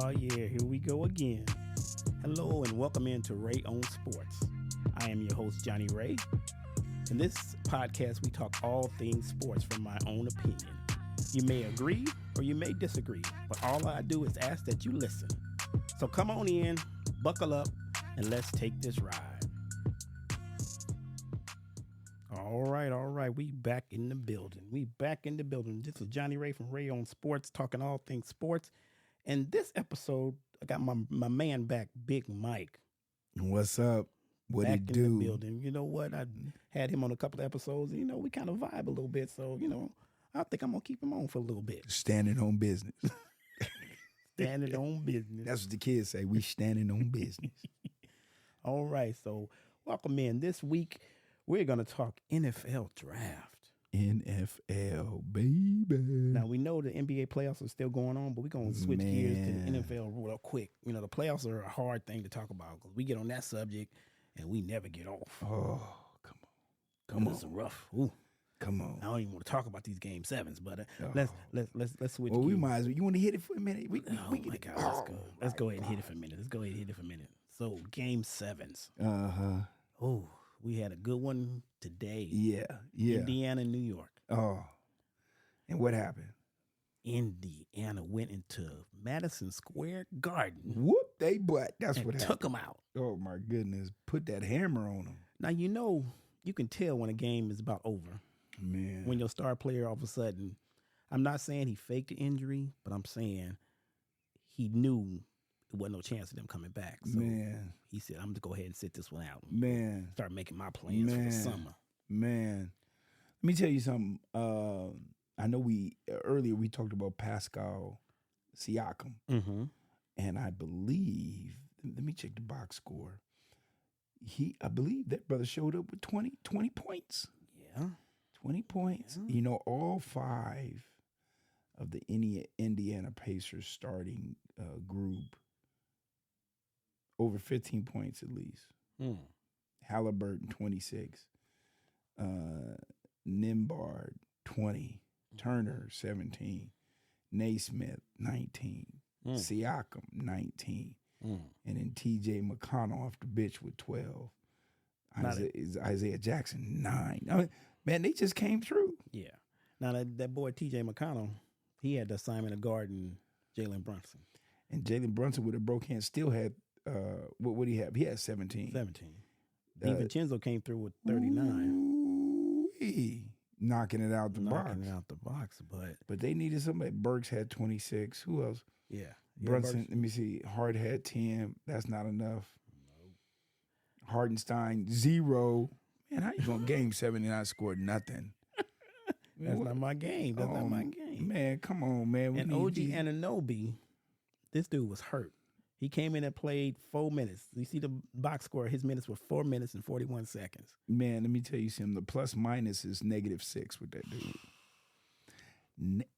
Oh, yeah, here we go again. Hello, and welcome into Ray on Sports. I am your host, Johnny Ray. In this podcast, we talk all things sports from my own opinion. You may agree or you may disagree, but all I do is ask that you listen. So come on in, buckle up, and let's take this ride. All right. We back in the building. This is Johnny Ray from Ray on Sports, talking all things sports. And this episode, I got my man back, Big Mike. What's up? What back it in do? the building. You know what? I had him on a couple of episodes. And, we kind of vibe a little bit. So, I think I'm going to keep him on for a little bit. Standing on business. Standing on business. That's what the kids say. We standing on business. All right. So, welcome in. This week, we're going to talk NFL draft. NFL, baby. Now, we know the NBA playoffs are still going on, but we're going to switch gears to the NFL real quick. The playoffs are a hard thing to talk about because we get on that subject and we never get off. Oh, come on. It's rough. Ooh. Come on. I don't even want to talk about these game sevens, but let's switch. Well, we gears. might as well. You want to hit it for a minute? My God, let's go ahead and hit it for a minute. So, game sevens. Oh, we had a good one today. Yeah. Indiana, New York. Oh, and what happened? Indiana went into Madison Square Garden. Whoop, they butt. That's what happened. Took them out. Oh my goodness! Put that hammer on them. Now you can tell when a game is about over. Man, When your star player all of a sudden, I'm not saying he faked the injury, but I'm saying he knew there wasn't no chance of them coming back. So he said, "I'm gonna go ahead and sit this one out. Man, Start making my plans for the summer." Man, let me tell you something. I know earlier we talked about Pascal Siakam, and I believe, let me check the box score. I believe that brother showed up with 20 points. Yeah. 20 points. Yeah. All five of the Indiana Pacers starting group, over 15 points at least. Halliburton, 26. Nimbard, 20. Turner, 17. Naismith, 19. Siakam, 19. And then T.J. McConnell off the bench with 12. Isaiah Jackson, 9. I mean, man, they just came through. Yeah. Now, that boy T.J. McConnell, he had the assignment of guarding Jalen Brunson. And Jalen Brunson with a broke hand still had, what would he have? He had 17. 17. DiVincenzo came through with 39. Knocking it out the box. Knocking it out the box, But they needed somebody. Burks had 26. Who else? Yeah. Brunson, let me see. Hart had 10. That's not enough. No. Hardenstein, 0. Man, how you going to game 7 and I scored nothing? That's not my game. That's not my game. Man, come on, man. And OG Anunoby, this dude was hurt. He came in and played 4 minutes. You see the box score, his minutes were 4 minutes and 41 seconds. Man, let me tell you something. The plus minus is -6 with that dude.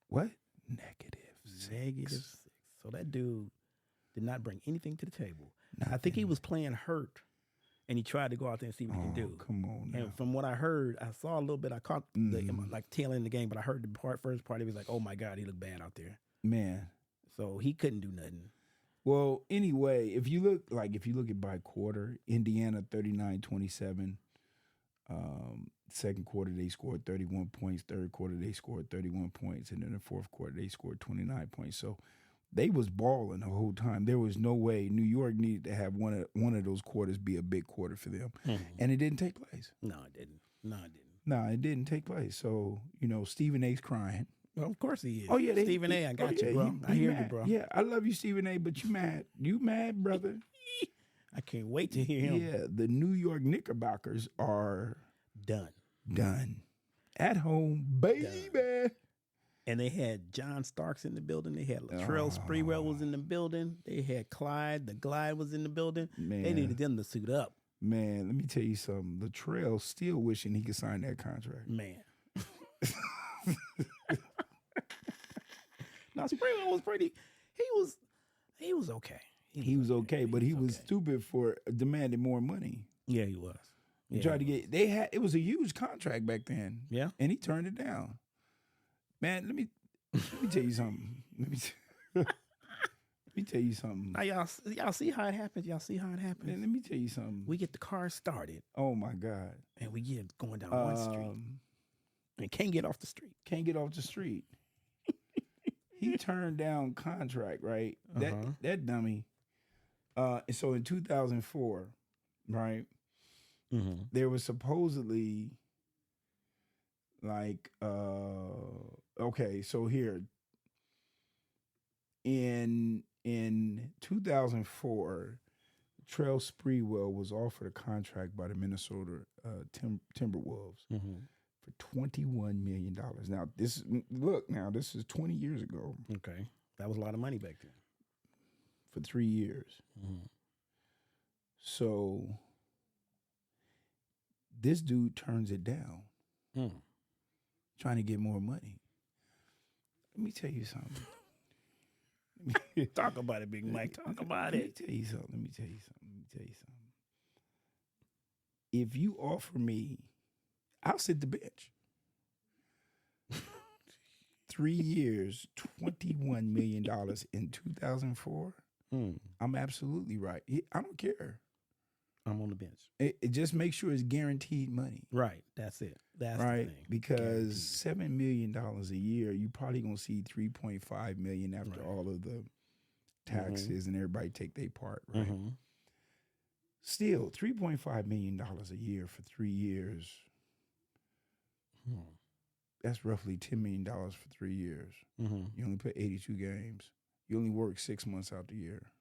What? -6. -6. So that dude did not bring anything to the table. I think he was playing hurt, and he tried to go out there and see what he can do. Come on now. And from what I heard, I saw a little bit. I caught the tail end of the game, but I heard the first part. He was like, "Oh my God, he looked bad out there." Man. So he couldn't do nothing. Well, anyway, if you look at by quarter, Indiana 39-27. Second quarter they scored 31 points. Third quarter they scored 31 points, and then the fourth quarter they scored 29 points. So they was balling the whole time. There was no way New York needed to have one of those quarters be a big quarter for them, and it didn't take place. No, it didn't. No, it didn't take place. So Stephen A's crying. Well, of course he is. Oh yeah, Stephen A. I got you, bro. I hear you, bro. Yeah, I love you, Stephen A. But you mad? You mad, brother? I can't wait to hear him. Yeah, the New York Knickerbockers are done at home, baby. Done. And they had John Starks in the building. They had Latrell Sprewell was in the building. They had Clyde. The Glide was in the building. Man. They needed them to suit up. Man, let me tell you something. Latrell still wishing he could sign that contract. Man. Now Sprewell was pretty. He was okay. He was okay, but he was stupid for demanding more money. Yeah, he was. He tried to get. It was a huge contract back then. Yeah, and he turned it down. Man, let me tell you something. Let me tell you something. Now y'all see how it happens. Y'all see how it happens. Man, let me tell you something. We get the car started. Oh my God. And we get going down one street and can't get off the street. Can't get off the street. He turned down contract, right? That dummy. So in 2004, right? There was supposedly like okay, so here in 2004, Trell Sprewell was offered a contract by the Minnesota Timberwolves for $21 million. Now this is 20 years ago. Okay, that was a lot of money back then. For 3 years. So this dude turns it down, trying to get more money. Let me tell you something. Talk about it, Big Mike. Talk about it. Let me tell you something. If you offer me, I'll sit the bench. 3 years, $21 million in 2004. I'm absolutely right. I don't care. I'm on the bench. It just makes sure it's guaranteed money. Right. That's it. That's right. The thing. Because $7 million a year, you probably gonna see $3.5 million after all of the taxes and everybody take their part. Right. Still, $3.5 million a year for 3 years. That's roughly $10 million for 3 years. You only play 82 games. You only work 6 months out the year.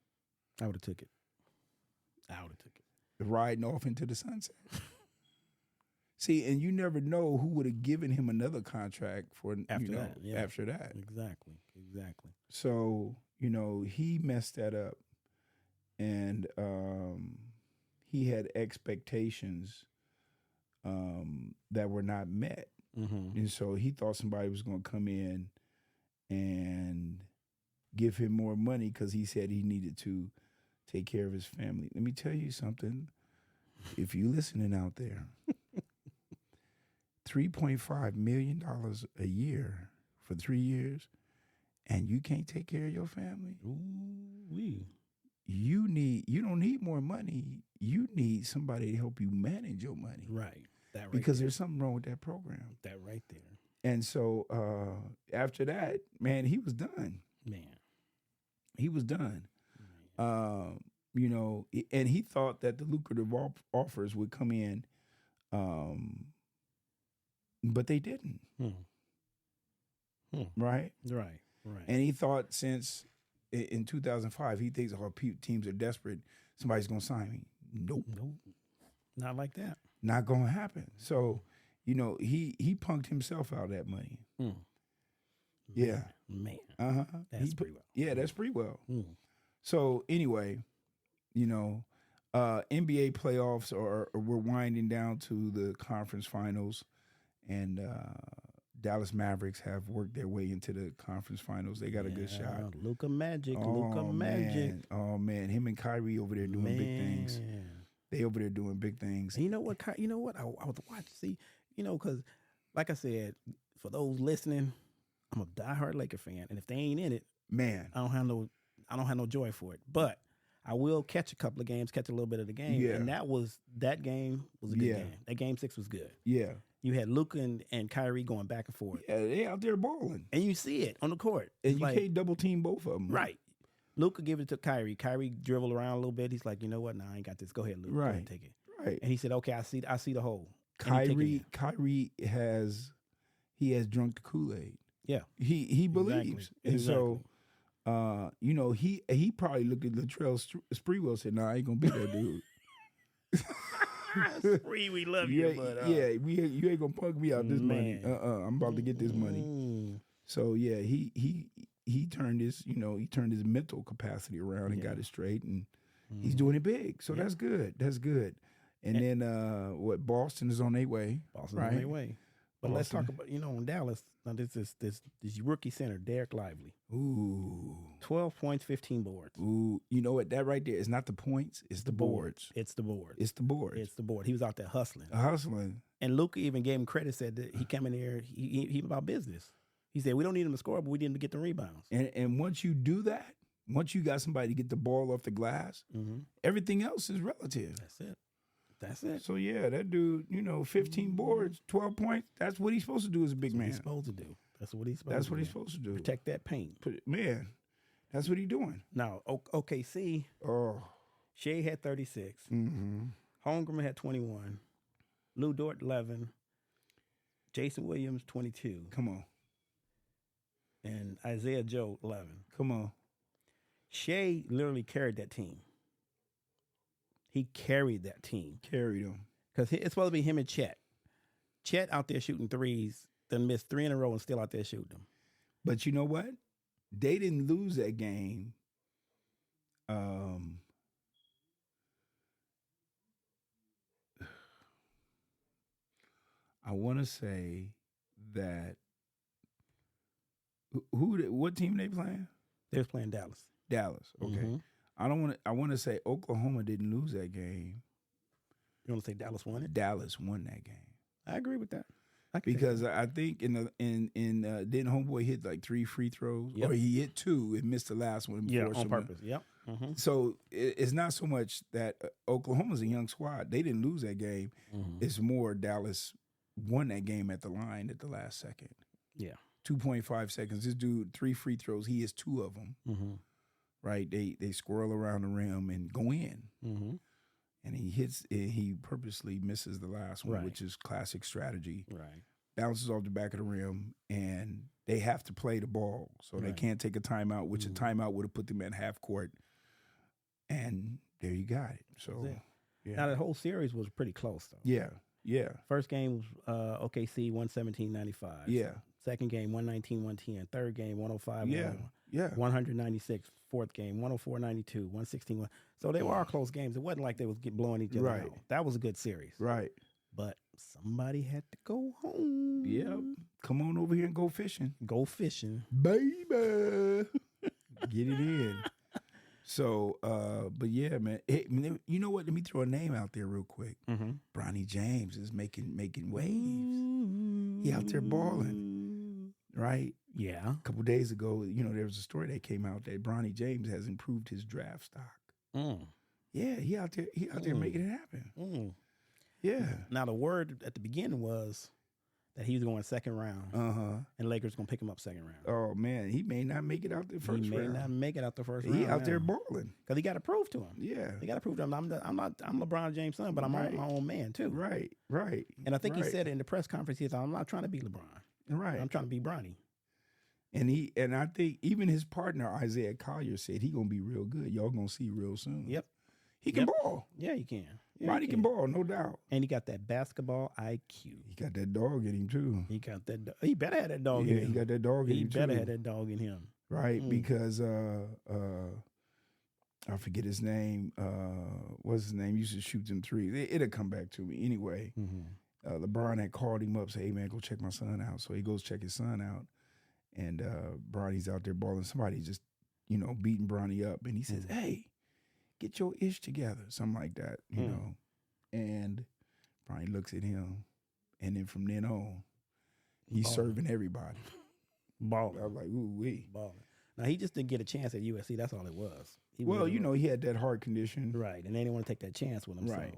I would have took it. Riding off into the sunset. See, and you never know who would have given him another contract for after that. Exactly. So, he messed that up. And he had expectations that were not met. And so he thought somebody was going to come in and give him more money because he said he needed to take care of his family. Let me tell you something. If you listening out there, $3.5 million a year for 3 years, and you can't take care of your family. You don't need more money. You need somebody to help you manage your money. Right. Because there's something wrong with that program. That right there. And so after that, man, he was done. He was done. And he thought that the lucrative offers would come in, but they didn't. Right? Right. And he thought since in 2005, he thinks teams are desperate, somebody's going to sign me. Nope. Not like that. Not going to happen. So, he punked himself out of that money. Yeah. Man. That's Sprewell. Yeah, that's Sprewell. So anyway, NBA playoffs we're winding down to the conference finals, and Dallas Mavericks have worked their way into the conference finals. They got a good shot. Luka Magic. Oh man, him and Kyrie over there doing big things. They over there doing big things. And you know what? I was watching. See, because like I said, for those listening, I'm a diehard Laker fan, and if they ain't in it, man, I don't have no joy for it. But I will catch a couple of games, catch a little bit of the game. Yeah. And that game was a good game. That game 6 was good. Yeah. You had Luka and Kyrie going back and forth. Yeah, they out there balling. And you see it on the court. And you can't double team both of them. Right. Luka give it to Kyrie. Kyrie dribbled around a little bit. He's like, you know what? Nah, I ain't got this. Go ahead, Luka. Right. Go ahead and take it. Right. And he said, okay, I see the hole. Kyrie has drunk the Kool-Aid. Yeah. He believes. Exactly. And so he probably looked at Latrell Sprewell and said, "Nah, I ain't gonna be that dude." Spree, we love you, but you ain't gonna punk me out this money. I'm about to get this money. So yeah, he turned his his mental capacity around and got it straight, and he's doing it big. So that's good. That's good. And then Boston is on their way. Boston's on their way. But let's talk about, in Dallas, now this rookie center, Derek Lively. Ooh. 12 points, 15 boards. Ooh. You know what? That right there is not the points, it's the boards. It's the board. It's the board. It's the board. He was out there hustling. Hustling. And Luka even gave him credit, said that he came in there, he about business. He said, we don't need him to score, but we need him to get the rebounds. And once you do that, Once you got somebody to get the ball off the glass, everything else is relative. That's it. So, yeah, that dude, 15 boards, 12 points, that's what he's supposed to do as a big man. He's supposed to do. That's what he's supposed to do. Protect that paint. Man, that's what he's doing. Now, OKC, Shea had 36. Holmgren had 21. Lou Dort, 11. Jason Williams, 22. Come on. And Isaiah Joe, 11. Come on. Shea literally carried that team. He carried that team. Carried them. Because it's supposed to be him and Chet. Chet out there shooting threes, then missed 3 in a row and still out there shooting them. But you know what? They didn't lose that game. I want to say that what team they playing? They was playing Dallas. Dallas. Okay. I want to say Oklahoma didn't lose that game. You want to say Dallas won it? Dallas won that game. I agree with that. Because I think didn't Homeboy hit like 3 free throws? Yep. Or he hit 2 and missed the last one. On purpose. Yep. So it's not so much that Oklahoma's a young squad. They didn't lose that game. It's more Dallas won that game at the line at the last second. Yeah. 2.5 seconds. This dude, 3 free throws. He hits 2 of them. Right? They swirl around the rim and go in. And he purposely misses the last one, which is classic strategy. Right. Bounces off the back of the rim, and they have to play the ball. So they can't take a timeout, which a timeout would have put them at half court. And there you got it. So, yeah. Now, that whole series was pretty close, though. Yeah. First game was OKC 117-95. Yeah. Second game 119-110. Third game 105. Yeah. 196. Fourth game 104-92. 116. So they were all close games. It wasn't like they was blowing each other out. That was a good series. Right. But somebody had to go home. Yep. Come on over here and go fishing. Go fishing. Baby. Get it in. So, but yeah, man. You know what? Let me throw a name out there real quick. Bronny James is making waves. He out there balling, right? Yeah. A couple days ago, there was a story that came out that Bronny James has improved his draft stock. Yeah, he out there making it happen. Yeah. Now, the word at the beginning was that he was going second round. And Lakers going to pick him up second round. Oh, man. He may not make it out the first round. He may not make it out the first round. He out there balling. Because he got to prove to him. Yeah. He got to prove to him, I'm LeBron James' son, but I'm my own man, too. Right. And I think he said it in the press conference, he said, I'm not trying to be LeBron. Right. I'm trying to be Bronny. And I think even his partner, Isaiah Collier, said he going to be real good. Y'all going to see real soon. Yep. He can ball. Yeah, he can. Bronny can ball, no doubt. And he got that basketball IQ. He got that dog in him, too. He got that. He better have that dog in him. Yeah, he got that dog in him, too. He better have that dog in him. Right, because I forget his name. What's his name? He used to shoot them threes. It'll come back to me. Anyway, LeBron had called him up, say, hey, man, go check my son out. So he goes check his son out. And Bronny's out there balling. Somebody just, beating Bronny up. And he says, hey, get your ish together. Something like that, you know. And Bronny looks at him. And then from then on, he's serving everybody. Balling. I was like, ooh, wee. Balling. Now, he just didn't get a chance at USC. That's all it was. He had that heart condition. Right. And they didn't want to take that chance with him. Right.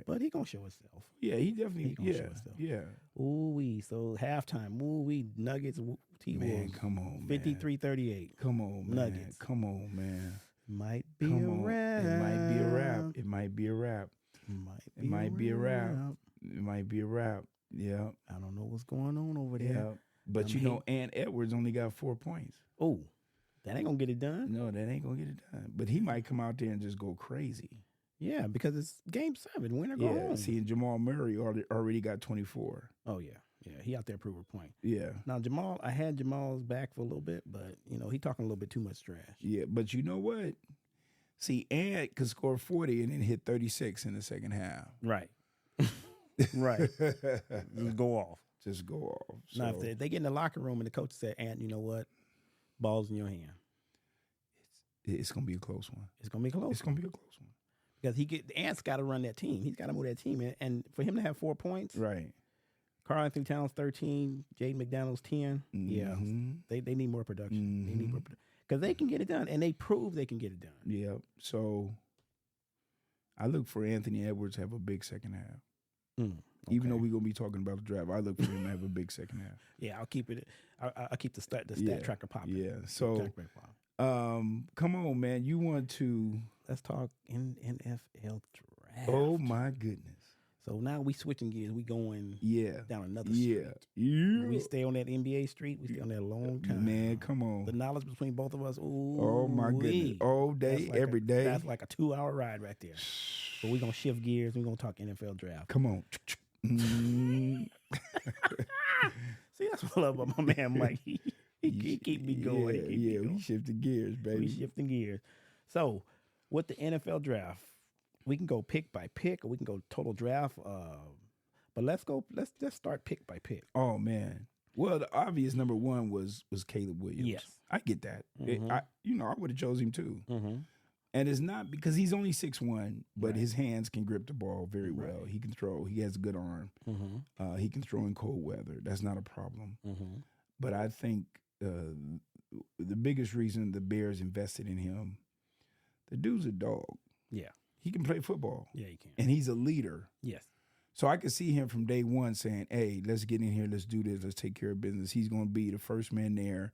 But he going to show himself. Yeah, he definitely going to show himself. Yeah. Ooh-wee. So, halftime. Ooh-wee. Nuggets. T-Wolves. Man, come on, 53-38. Come on, man. Nuggets. Come on, man. Might be a wrap. It might be a wrap. It might be a wrap. It might be a wrap. It might be a wrap. Yeah. I don't know what's going on over there. Yeah. But Ant Edwards only got 4 points. Oh, that ain't going to get it done. No, that ain't going to get it done. But he might come out there and just go crazy. Yeah, because it's game 7. Win or go home. See, and Jamal Murray already got 24. Oh, yeah. Yeah, he out there prove a point. Yeah. Now, I had Jamal's back for a little bit, but, he talking a little bit too much trash. Yeah, but you know what? See, Ant could score 40 and then hit 36 in the second half. Right. Right. Just go off. Just go off. Now, if they get in the locker room and the coach said, Ant, you know what? Ball's in your hand. It's going to be a close one. It's going to be close. It's going to be a close one. Because Ant's got to run that team. He's got to move that team. And for him to have 4 points. Right. Karl-Anthony Towns 13, Jaden McDaniels 10. Yeah, they need more production. They need more production. because they can get it done, and they prove they can get it done. Yeah. So I look for Anthony Edwards to have a big second half. Even though we're gonna be talking about the draft, I look for him to have a big second half. Yeah, I'll keep it. I'll keep the stat tracker popping. Yeah. So, come on, man. You want to? Let's talk NFL draft. Oh my goodness. So now we switching gears. We going down another street. Yeah. We stay on that NBA street. We stay on that a long time. Man, come on. The knowledge between both of us. Ooh, oh my goodness. All day, every day. That's like a 2-hour ride right there. But we're gonna shift gears. We're gonna talk NFL draft. Come on. See, that's what I love about my man Mike. He keep me going. We shifting gears, baby. We shifting gears. So with the NFL draft, we can go pick by pick, or we can go total draft. But let's just start pick by pick. Oh man. Well, the obvious number one was Caleb Williams. Yes, I get that. I would have chose him too. Mm-hmm. And it's not because he's only 6'1", but his hands can grip the ball very well. He can throw. He has a good arm. Mm-hmm. He can throw in cold weather. That's not a problem. Mm-hmm. But I think the biggest reason the Bears invested in him, the dude's a dog. Yeah. He can play football. Yeah, he can. And he's a leader. Yes. So I could see him from day one saying, hey, let's get in here. Let's do this. Let's take care of business. He's going to be the first man there.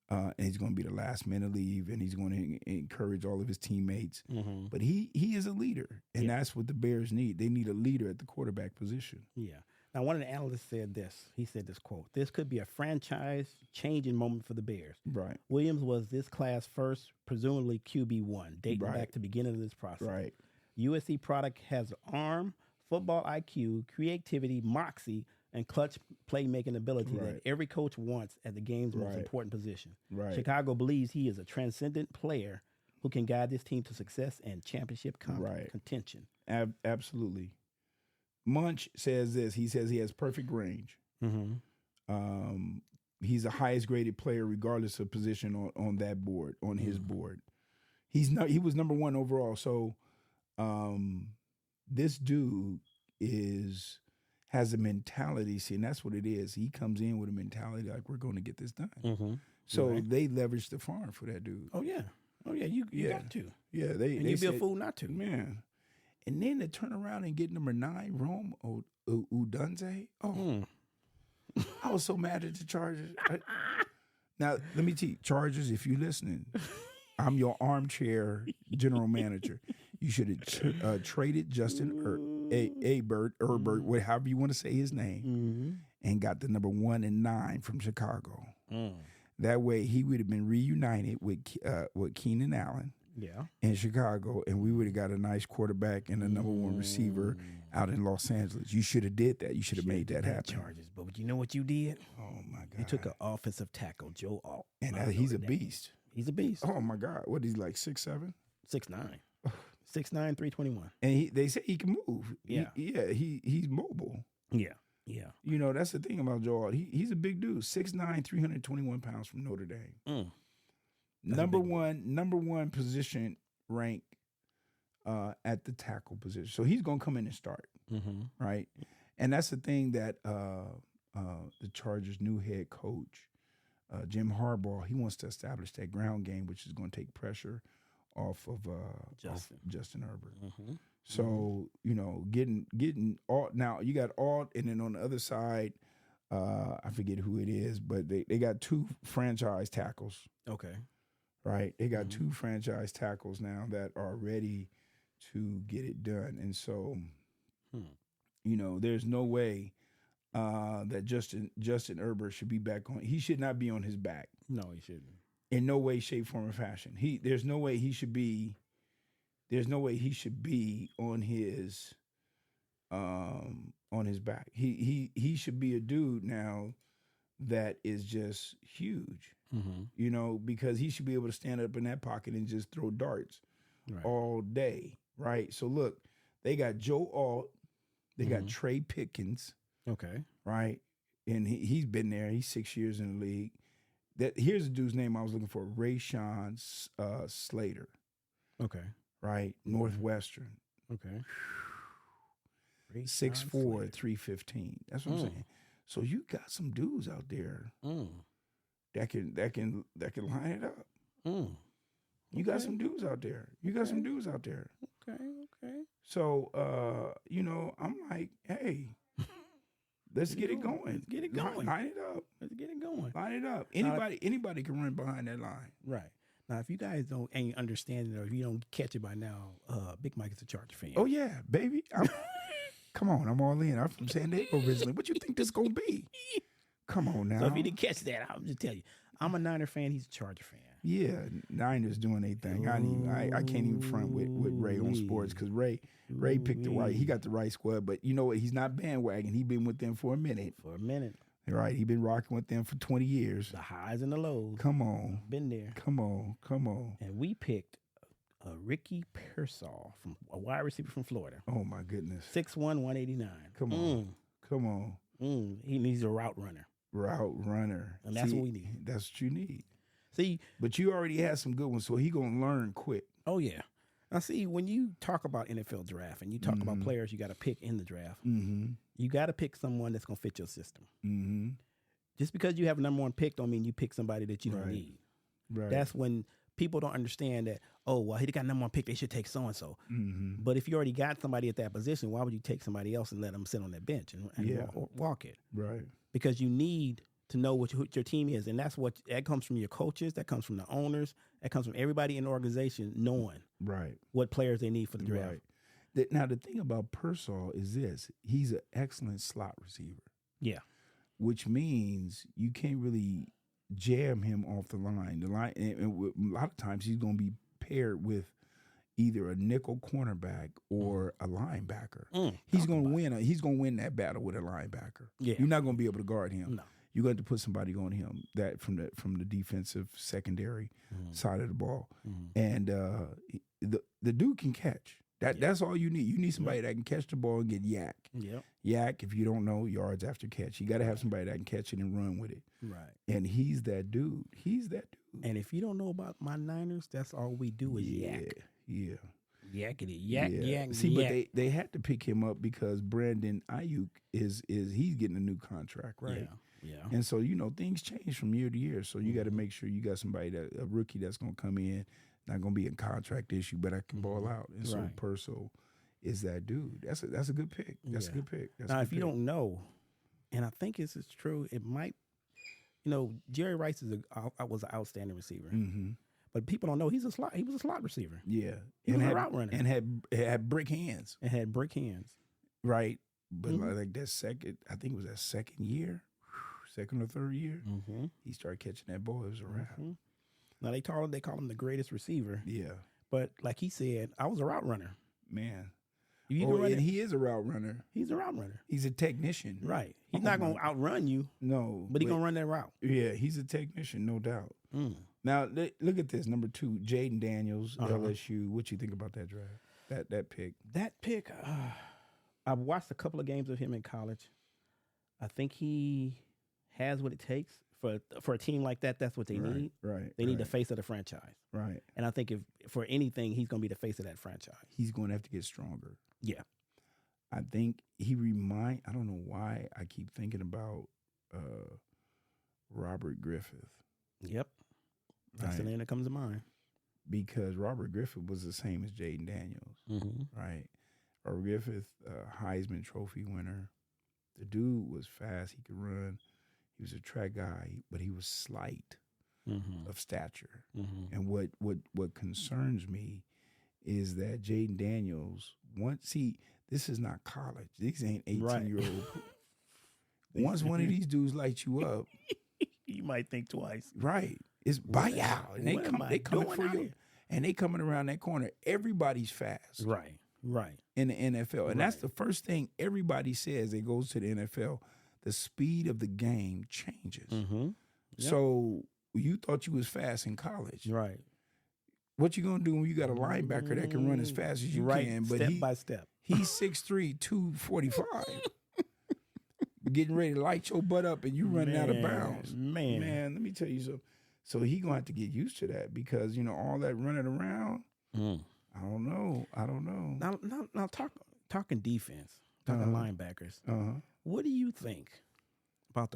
And he's going to be the last man to leave, and he's going to encourage all of his teammates. Mm-hmm. But he is a leader, and that's what the Bears need. They need a leader at the quarterback position. Yeah. Now, one of the analysts said this. He said this quote, "This could be a franchise-changing moment for the Bears." Right. Williams was this class first, presumably QB1, dating back to the beginning of this process. Right. USC product has arm, football IQ, creativity, moxie, and clutch playmaking ability that every coach wants at the game's most important position. Right. Chicago believes he is a transcendent player who can guide this team to success and championship contention. Absolutely. Munch says this. He says he has perfect range. Mm-hmm. He's the highest graded player regardless of position on that board, on his board. He was number one overall. So this dude has a mentality. See, and that's what it is. He comes in with a mentality like, we're going to get this done. Mm-hmm. So they leveraged the farm for that dude. Oh, yeah. You got to. Yeah. And you'd be a fool not to. Man. And then to turn around and get number 9, Rome Udunze. Oh, I was so mad at the Chargers. Now, let me tell you, Chargers, if you're listening, I'm your armchair general manager. You should have traded Justin Herbert, however you want to say his name, and got the number 1 and 9 from Chicago. That way, he would have been reunited with Keenan Allen in Chicago, and we would have got a nice quarterback and a number 1 receiver out in Los Angeles. You should have did that. You should have made that happen. Chargers, but you know what you did? Oh, my God. You took an offensive tackle, Joe Alt. And he's a beast. He's a beast. Oh, my God. What, he's like 6'7"? 6'9". 6'9", 321. And they say he can move. Yeah. He's mobile. Yeah. You know, that's the thing about Joe Alt. He's a big dude. 6'9", 321 pounds from Notre Dame. Number one position rank at the tackle position. So he's going to come in and start, right? And that's the thing that the Chargers' new head coach, Jim Harbaugh, he wants to establish that ground game, which is going to take pressure off of Justin Herbert. So, you know, getting Alt. Now, you got Alt, and then on the other side, I forget who it is, but they got 2 franchise tackles. Okay. Right? They got 2 franchise tackles now that are ready to get it done. And so, you know, there's no way that Justin Herbert should be back on. He should not be on his back. No, he shouldn't. In no way, shape, form, or fashion. There's no way he should be on his back. He should be a dude now that is just huge. You know, because he should be able to stand up in that pocket and just throw darts all day, right? So look, they got Joe Alt, they got Trey Pickens, right, and he's been there. He's 6 years in the league. Here's the dude's name I was looking for: Rashawn Slater, right, Northwestern, 6'4", 315. That's what I'm saying. So you got some dudes out there. That can line it up. You got some dudes out there. Okay. So, I'm like, hey, let's get it going. Let's get it going. Line it up. Let's get it going. Line it up. Anybody can run behind that line. Right. Now, if you guys ain't understanding or if you don't catch it by now, Big Mike is a Charger fan. Oh, yeah, baby. Come on, I'm all in. I'm from San Diego originally. What you think this going to be? Come on now. So if you didn't catch that, I'll just tell you. I'm a Niner fan. He's a Charger fan. Yeah, Niners doing their thing. I can't even front with Ray on sports because Ray picked the right. He got the right squad, but you know what? He's not bandwagon. He been with them for a minute. Right, he been rocking with them for 20 years. The highs and the lows. Come on. Been there. Come on. And we picked Ricky Pearsall, from a wide receiver from Florida. Oh, my goodness. 6'1", 189. Come on. He needs a route runner. And that's what we need. That's what you need. See, but you already had some good ones, so he going to learn quick. Oh, yeah. Now, see, when you talk about NFL draft and you talk about players you got to pick in the draft, you got to pick someone that's going to fit your system. Just because you have a number one pick don't mean you pick somebody that you don't need. Right. That's when people don't understand that, oh, well, he got number one pick, they should take so-and-so. But if you already got somebody at that position, why would you take somebody else and let them sit on that bench and walk it? Right. Because you need to know what your team is. And that comes from your coaches, that comes from the owners, that comes from everybody in the organization knowing what players they need for the draft. Right. Now, the thing about Pearsall is this. He's an excellent slot receiver. Yeah. Which means you can't really jam him off the line. And a lot of times he's going to be paired with either a nickel cornerback or a linebacker. He's going to win that battle with a linebacker. Yeah. You're not going to be able to guard him. No. You're going to put somebody on him that from the defensive secondary side of the ball. And the dude can catch. That's all you need. You need somebody that can catch the ball and get yak. Yep. Yak, if you don't know, yards after catch. You got to have somebody that can catch it and run with it. Right. And he's that dude. And if you don't know about my Niners, that's all we do is yak. Yeah. Yakety yak. See, but they had to pick him up because Brandon Ayuk is he's getting a new contract, right? Yeah. And so things change from year to year. So you got to make sure you got somebody a rookie that's going to come in, not going to be a contract issue, but I can ball out. And so Pearsall is that dude. That's a good pick. That's a good pick. Now, if you don't know, and I think this is true, it might. Jerry Rice was an outstanding receiver. But people don't know he was a slot receiver. Yeah. He was a route runner. And had brick hands. Right. But like that second, I think it was that second year, second or third year, he started catching that ball. It was a wrap. Now they call him the greatest receiver. Yeah. But like he said, I was a route runner. Man. And he is a route runner. He's a route runner. He's a technician. Right. He's not going to outrun you. No. But he's going to run that route. Yeah, he's a technician, no doubt. Now, look at this. Number 2, Jaden Daniels, LSU. What you think about that draft? That pick? That pick, I've watched a couple of games of him in college. I think he has what it takes for a team like that. That's what they need. Right. They need the face of the franchise. Right. And I think if for anything, he's going to be the face of that franchise. He's going to have to get stronger. Yeah. I think I don't know why I keep thinking about Robert Griffith. Yep. That's the name that comes to mind. Because Robert Griffith was the same as Jaden Daniels. Right. Robert Griffith, Heisman Trophy winner. The dude was fast. He could run. He was a track guy, but he was slight of stature. And what concerns me is that Jaden Daniels, this is not college. These ain't 18-year-old. Once one of these dudes lights you up, you might think twice. Right. It's buy out. And they coming for you. And they coming around that corner. Everybody's fast. Right. In the NFL. And that's the first thing everybody says that goes to the NFL. The speed of the game changes. Yep. So you thought you was fast in college. Right. What you gonna do when you got a linebacker that can run as fast as you can? But step by step. He's 6'3", 245. Getting ready to light your butt up and you running out of bounds. Man, let me tell you something. So he gonna have to get used to that because all that running around. I don't know. Now talking defense, talking linebackers. What do you think about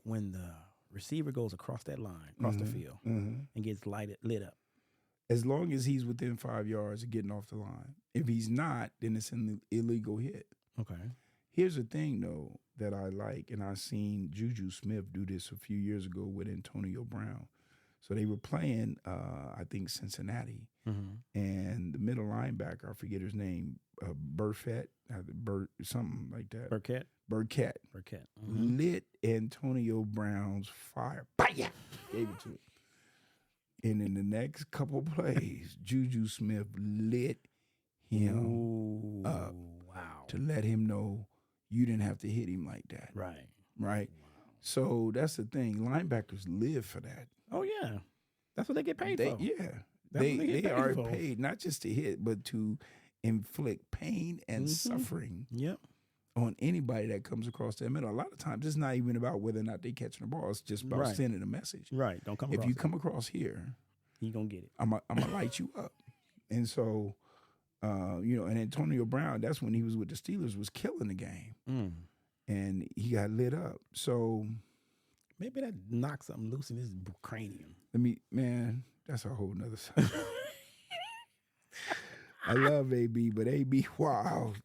when the receiver goes across that line, across the field, and gets lit up. As long as he's within 5 yards of getting off the line. If he's not, then it's an illegal hit. Okay. Here's the thing, though, that I like, and I seen Juju Smith do this a few years ago with Antonio Brown. So they were playing, I think, Cincinnati, and the middle linebacker, I forget his name, Burfett, something like that. Burkett. Lit Antonio Brown's fire. Baya! Gave it to him. And in the next couple plays, Juju Smith lit him up to let him know you didn't have to hit him like that. Right. Wow. So that's the thing. Linebackers live for that. Oh, yeah. That's what they get paid for. Yeah. They are paid not just to hit, but to inflict pain and suffering on anybody that comes across that middle. A lot of times it's not even about whether or not they catching the ball. It's just about sending a message. Right. Don't come across If you come across here, you're going to get it. I'm going to light you up. And so, and Antonio Brown, that's when he was with the Steelers, was killing the game. And he got lit up. So maybe that knocked something loose in his cranium. That's a whole nother subject. I love AB, but AB wild.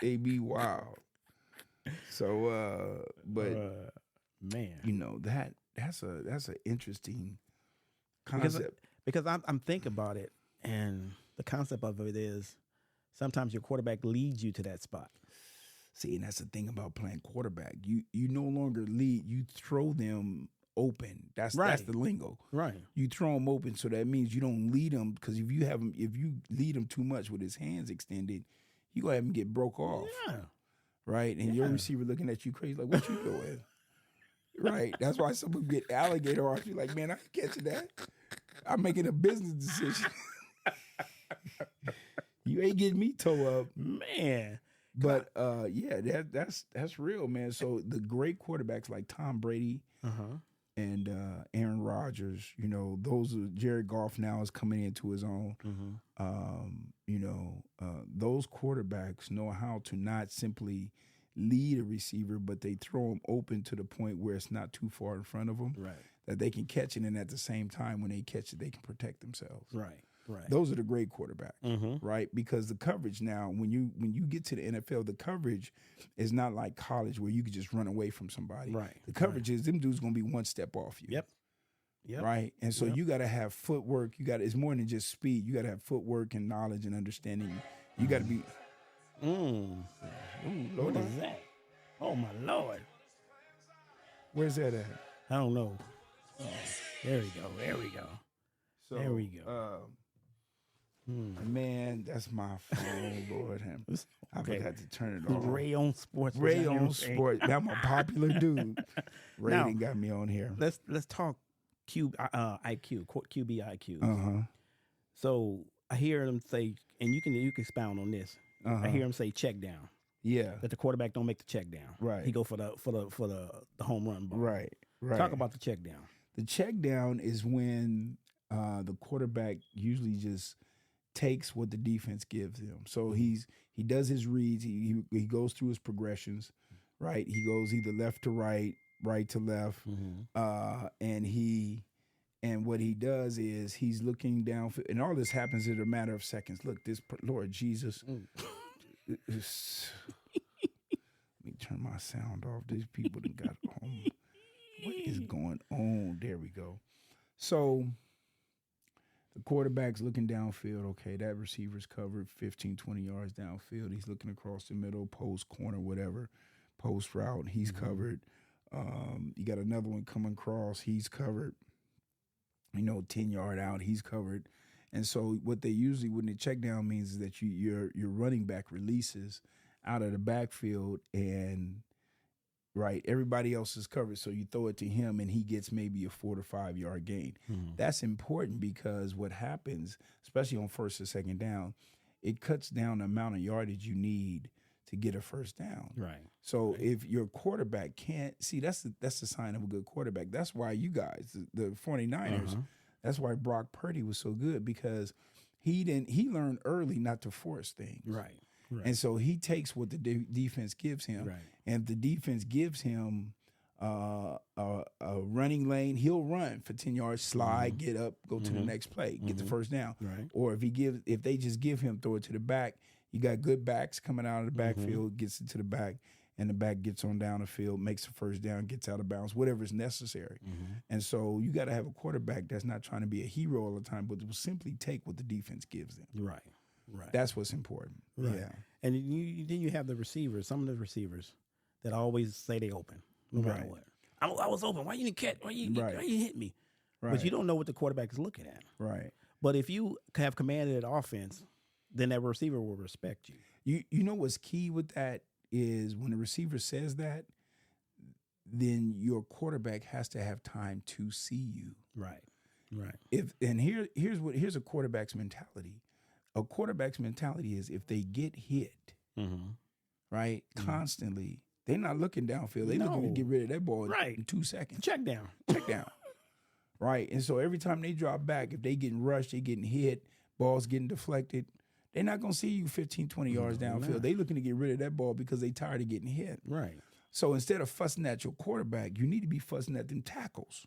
AB wild. So, man, that's an interesting concept. Because I'm thinking about it, and the concept of it is sometimes your quarterback leads you to that spot. See, and that's the thing about playing quarterback. You no longer lead. You throw them open. That's the lingo. Right. You throw them open, so that means you don't lead them, because if you lead him too much with his hands extended, you go ahead and get broke off. Yeah. Right. And your receiver looking at you crazy, like, what you doing? Right. That's why some people get alligator off you. Like, man, I ain't catching that. I'm making a business decision. You ain't getting me toe up, man. But that's real, man. So the great quarterbacks like Tom Brady and Aaron Rodgers, those are Jared Goff now is coming into his own. Those quarterbacks know how to not simply lead a receiver, but they throw them open to the point where it's not too far in front of them, right? That they can catch it, and at the same time, when they catch it, they can protect themselves, right? Those are the great quarterbacks, right? Because the coverage now, when you get to the NFL, the coverage is not like college where you could just run away from somebody, right? The coverage is them dudes gonna be one step off you, right? And so you got to have footwork. It's more than just speed. You got to have footwork and knowledge and understanding. You got to be. Ooh, what is that? Oh my Lord! Where's that at? I don't know. Oh, there we go. So, there we go. Man, that's my phone, Lord. I forgot to turn it off. Ray on Sports. Ray on Sports. I'm a popular dude. Ray now, got me on here. Let's talk QB IQ. So I hear them say, and you can expound on this. I hear him say check down. Yeah. That the quarterback don't make the check down. Right. He go for the home run ball. Right. Talk about the check down. The check down is when the quarterback usually just takes what the defense gives him. So he does his reads. He goes through his progressions, right? He goes either left to right, right to left, and what he does is he's looking down, and all this happens in a matter of seconds. Look, this Lord Jesus. Let me turn my sound off. These people that got home. What is going on? There we go. So the quarterback's looking downfield. Okay, that receiver's covered 15, 20 yards downfield. He's looking across the middle, post, corner, whatever, post route. He's covered. You got another one coming across. He's covered. 10-yard out. He's covered. And so what they usually, when they check down, means is that your running back releases out of the backfield and right, everybody else is covered. So you throw it to him and he gets maybe a 4 to 5 yard gain. That's important because what happens, especially on first or second down, it cuts down the amount of yardage you need to get a first down. Right. So if your quarterback can't see, that's the sign of a good quarterback. That's why you guys, the 49ers, that's why Brock Purdy was so good, because he learned early not to force things. Right. And so he takes what the defense gives him. Right. And if the defense gives him a running lane, he'll run for 10 yards, slide, get up, go to the next play, get the first down. Right. Or if they just give him, throw it to the back, you got good backs coming out of the backfield, gets it to the back, and the back gets on down the field, makes the first down, gets out of bounds, whatever is necessary. And so you got to have a quarterback that's not trying to be a hero all the time, but will simply take what the defense gives them. Right. Right. That's what's important. Right. Yeah. And then you have the receivers, some of the receivers that always say they open, no matter what. I was open. Why you didn't catch? Why you hit me? Right. But you don't know what the quarterback is looking at. Right. But if you have commanded that offense, then that receiver will respect you. You know what's key with that is when the receiver says that, then your quarterback has to have time to see you. Right. Right. Here's a quarterback's mentality. A quarterback's mentality is if they get hit, right, constantly, they're not looking downfield. They're looking to get rid of that ball in 2 seconds. Check down. Right. And so every time they drop back, if they getting rushed, they getting hit, balls getting deflected, they're not going to see you 15, 20 yards downfield. They looking to get rid of that ball because they tired of getting hit. Right. So instead of fussing at your quarterback, you need to be fussing at them tackles,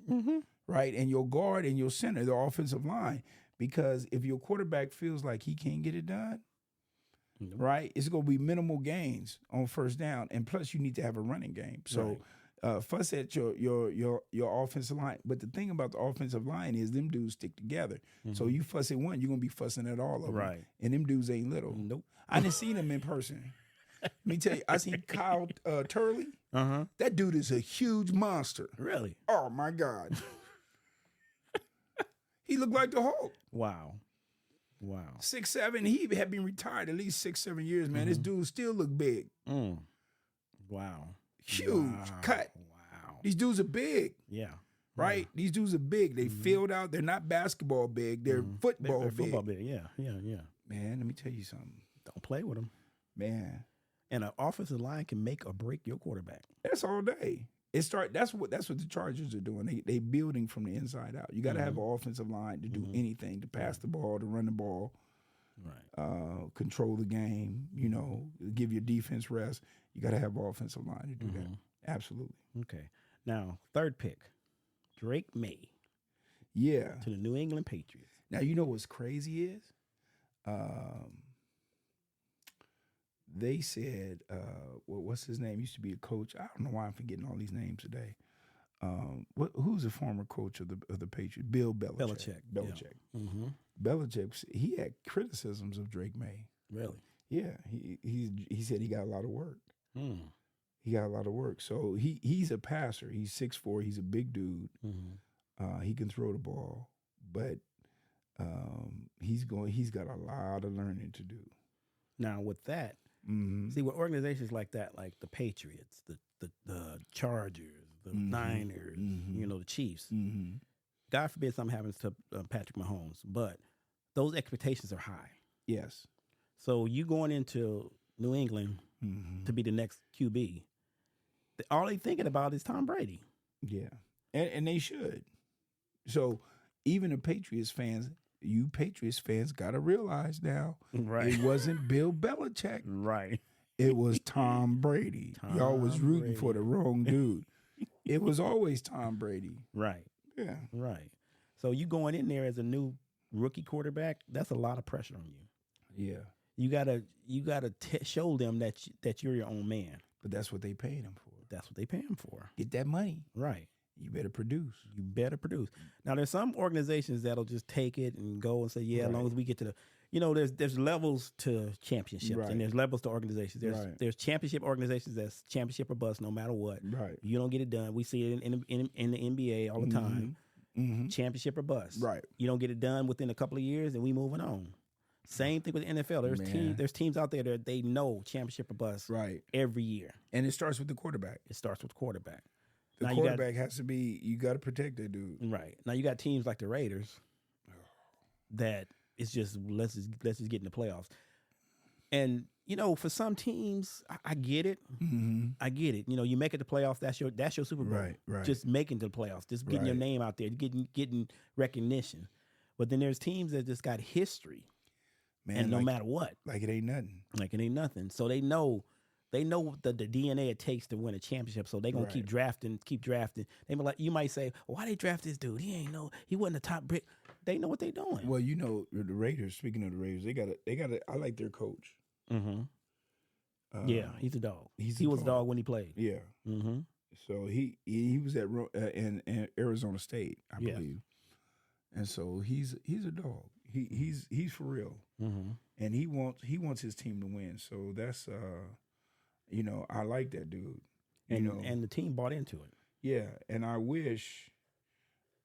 right? And your guard and your center, the offensive line. Because if your quarterback feels like he can't get it done, right, it's going to be minimal gains on first down. And plus, you need to have a running game. So fuss at your offensive line. But the thing about the offensive line is them dudes stick together. So you fuss at one, you're going to be fussing at all of them. Right. And them dudes ain't little. Nope. I didn't see them in person. Let me tell you, I seen Kyle Turley. That dude is a huge monster. Really? Oh, my God. He looked like the Hulk. Wow. 6'7". He had been retired at least 6-7 years, man. This dude still look big. Wow. Huge cut. Wow. These dudes are big. Yeah. Right? Yeah. These dudes are big. They filled out. They're not basketball big. They're football They're big. football big. Yeah. Man, let me tell you something. Don't play with them. Man. And an offensive line can make or break your quarterback. That's all day. That's what the Chargers are doing. They building from the inside out. You got to have an offensive line to do anything, to pass the ball, to run the ball, control the game, give your defense rest. You got to have an offensive line to do that. Absolutely. Okay. Now, third pick, Drake May. Yeah. To the New England Patriots. Now, you know what's crazy is? They said, what's his name? Used to be a coach. I don't know why I'm forgetting all these names today. Who's the former coach of the Patriots? Bill Belichick. Belichick. Yeah. Belichick. He had criticisms of Drake May. Really? Yeah. He said he got a lot of work. He got a lot of work. So he's a passer. He's 6'4". He's a big dude. He can throw the ball, but he's got a lot of learning to do. Now with that. See, with organizations like that, like the Patriots, the Chargers, the Niners, the Chiefs, God forbid something happens to Patrick Mahomes, but those expectations are high. Yes. So you going into New England to be the next QB, all they thinking about is Tom Brady. Yeah, and they should. So even the Patriots fans got to realize now, it wasn't Bill Belichick. Right. It was Tom Brady. Y'all was rooting for the wrong dude. It was always Tom Brady. Right. Yeah. Right. So you going in there as a new rookie quarterback, that's a lot of pressure on you. Yeah. You gotta show them that you're your own man. But that's what they paying him for. That's what they pay him for. Get that money. Right. You better produce. Now, there's some organizations that'll just take it and go and say, as long as we get to the, there's levels to championships and there's levels to organizations. There's championship organizations that's championship or bust no matter what. Right. You don't get it done. We see it in the NBA all the time. Championship or bust. Right. You don't get it done within a couple of years and we moving on. Same thing with the NFL. There's teams out there that they know championship or bust every year. And it starts with the quarterback. The quarterback has to be, you got to protect that dude. Right. Now you got teams like the Raiders that it's just, let's just get in the playoffs. And, for some teams, I get it. I get it. You make it to playoffs, that's your Super Bowl. Right. Just making the playoffs, just getting your name out there, getting recognition. But then there's teams that just got history. Man, and no matter what. Like it ain't nothing. So they know They know the DNA it takes to win a championship, so they're gonna keep drafting. They be like, you might say, why they draft this dude? He wasn't a top brick. They know what they're doing. Well, you know, the Raiders. Speaking of the Raiders, they got. I like their coach. Mm-hmm. Yeah, he's a dog. He was a dog when he played. Yeah. Mm-hmm. So he was at in Arizona State, I believe, and so he's a dog. He's for real, and he wants his team to win. So that's you know, I like that dude. And the team bought into it. Yeah, and I wish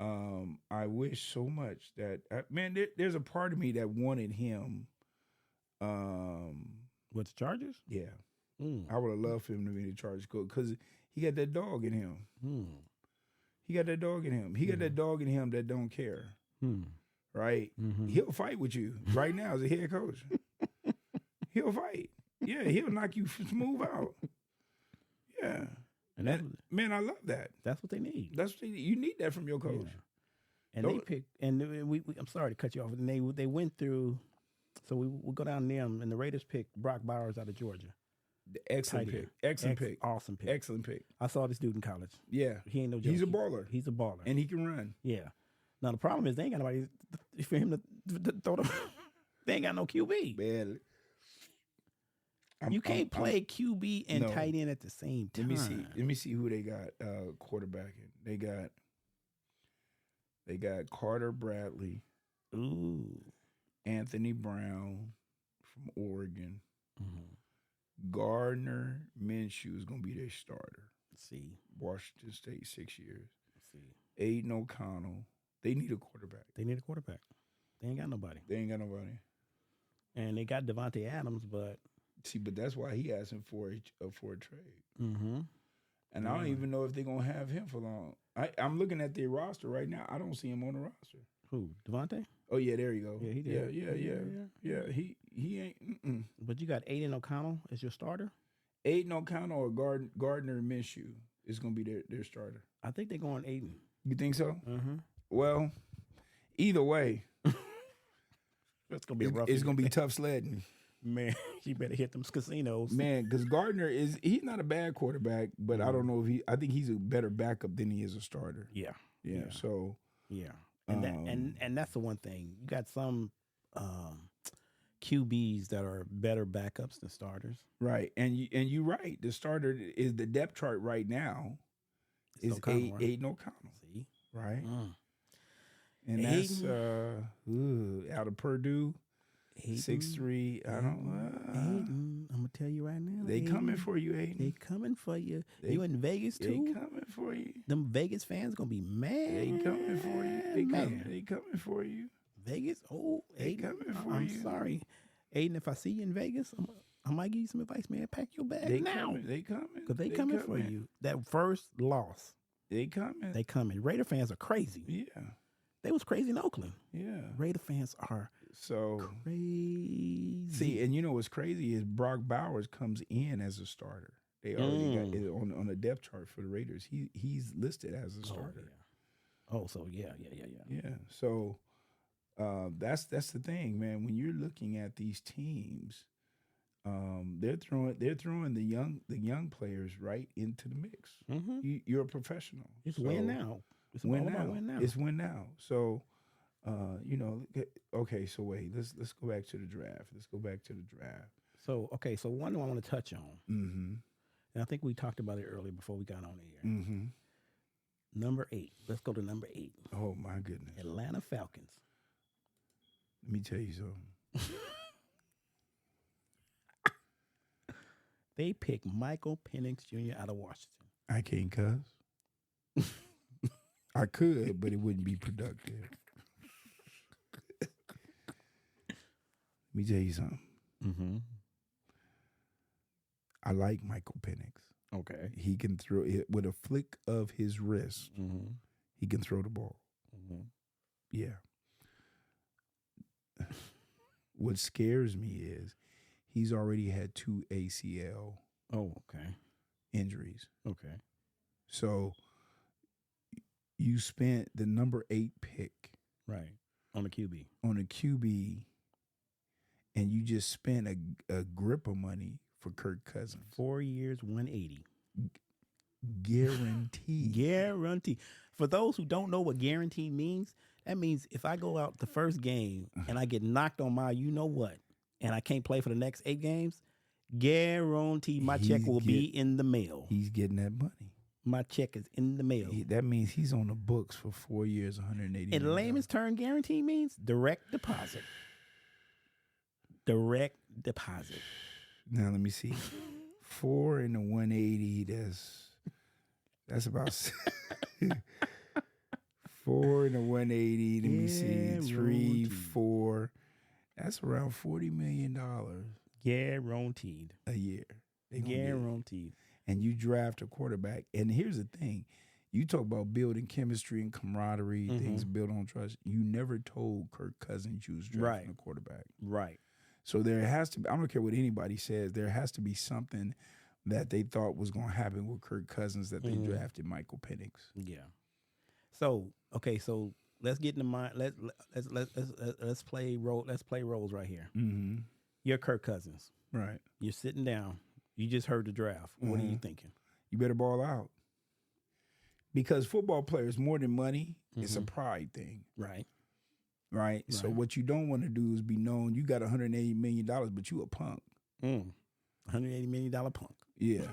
so much that man, there's a part of me that wanted him. With the Chargers? Yeah. I would have loved for him to be the Chargers coach because he got that dog in him. He got that dog in him. He got that dog in him that don't care. Right? He'll fight with you right now as a head coach. He'll fight. Yeah, he'll knock you smooth out. Yeah. And man, I love that. That's what they need. You need that from your coach. Yeah. And they picked, and we I'm sorry to cut you off, and they went through, so we'll go down them, and the Raiders picked Brock Bowers out of Georgia. Excellent pick. Excellent pick. Awesome pick. Excellent pick. I saw this dude in college. Yeah. He ain't no joke. He's a baller. He's a baller. And he can run. Yeah. Now, the problem is they ain't got nobody for him to throw them. They ain't got no QB. Man. You can't play QB and tight end at the same time. Let me see who they got quarterbacking. They got Carter Bradley. Ooh. Anthony Brown from Oregon. Gardner Minshew is going to be their starter. Let's see. Washington State, 6 years. Let's see. Aiden O'Connell. They need a quarterback. They ain't got nobody. And they got Devontae Adams, but... See, but that's why he asking for a trade. And I don't even know if they're going to have him for long. I'm looking at their roster right now. I don't see him on the roster. Who? Devontae? Oh, yeah, there you go. Yeah, he did. Yeah, he ain't. But you got Aiden O'Connell as your starter? Aiden O'Connell or Gardner Minshew is going to be their starter. I think they're going Aiden. You think so? Well, either way, it's going to be it's going to be tough sledding. Man, you better hit them casinos. Man, because Gardner he's not a bad quarterback, but I don't know if I think he's a better backup than he is a starter. Yeah. So and that's the one thing. You got some QBs that are better backups than starters. Right. And you're right. The starter is the depth chart right now is Aiden O'Connell. See? Right. And that's out of Purdue. 6'3". I don't. Aiden, I'm gonna tell you right now. They coming for you, Aiden. They coming for you. You in Vegas too? They coming for you. Them Vegas fans gonna be mad. They coming for you. They coming for you. Vegas. Oh, they Aiden, coming for I'm you. Sorry, Aiden. If I see you in Vegas, I might give you some advice, man. Pack your bag now. They coming. Because they coming for you. That first loss. They coming. They coming. Raider fans are crazy. Yeah. They was crazy in Oakland. Yeah. Raider fans are so crazy. See, and you know what's crazy is Brock Bowers comes in as a starter. They already got it on the depth chart for the Raiders. He's listed as a starter. So yeah. So that's the thing, man. When you're looking at these teams, they're throwing the young players right into the mix. You're a professional. It's win now. It's win now. It's win now. So, okay. So wait, let's go back to the draft. So so one thing I want to touch on, and I think we talked about it earlier before we got on the air. Number 8. Let's go to number 8. Oh my goodness, Atlanta Falcons. Let me tell you something. They picked Michael Penix Jr. out of Washington. I can't cuss. I could, but it wouldn't be productive. Let me tell you something. I like Michael Penix. Okay. He can throw it with a flick of his wrist. He can throw the ball. Yeah. What scares me is he's already had 2 ACL injuries. Okay. So you spent the number 8 pick on a QB, and you just spent a grip of money for Kirk Cousins. 4 years, 180. Guaranteed. Guarantee. For those who don't know what guarantee means, that means if I go out the first game and I get knocked on my you know what, and I can't play for the next 8 games, guarantee my check will be in the mail. He's getting that money. My check is in the mail. That means he's on the books for 4 years, 180. In layman's term, guarantee means direct deposit. Direct deposit. Now let me see. 4 and the 180. That's about 4 and the 180. Let me see. 3, 4. That's around $40 million Guaranteed. a year. Guaranteed. And you draft a quarterback. And here's the thing. You talk about building chemistry and camaraderie, things built on trust. You never told Kirk Cousins you was drafting a quarterback. Right. So there has to be, I don't care what anybody says, there has to be something that they thought was going to happen with Kirk Cousins that they drafted Michael Penix. Yeah. So, okay, so let's get in the mind. Let's play roles right here. Mm-hmm. You're Kirk Cousins. Right. You're sitting down. You just heard the draft. What are you thinking? You better ball out. Because football players, more than money, it's a pride thing. Right? So what you don't want to do is be known, you got $180 million, but you a punk. $180 million punk. Yeah.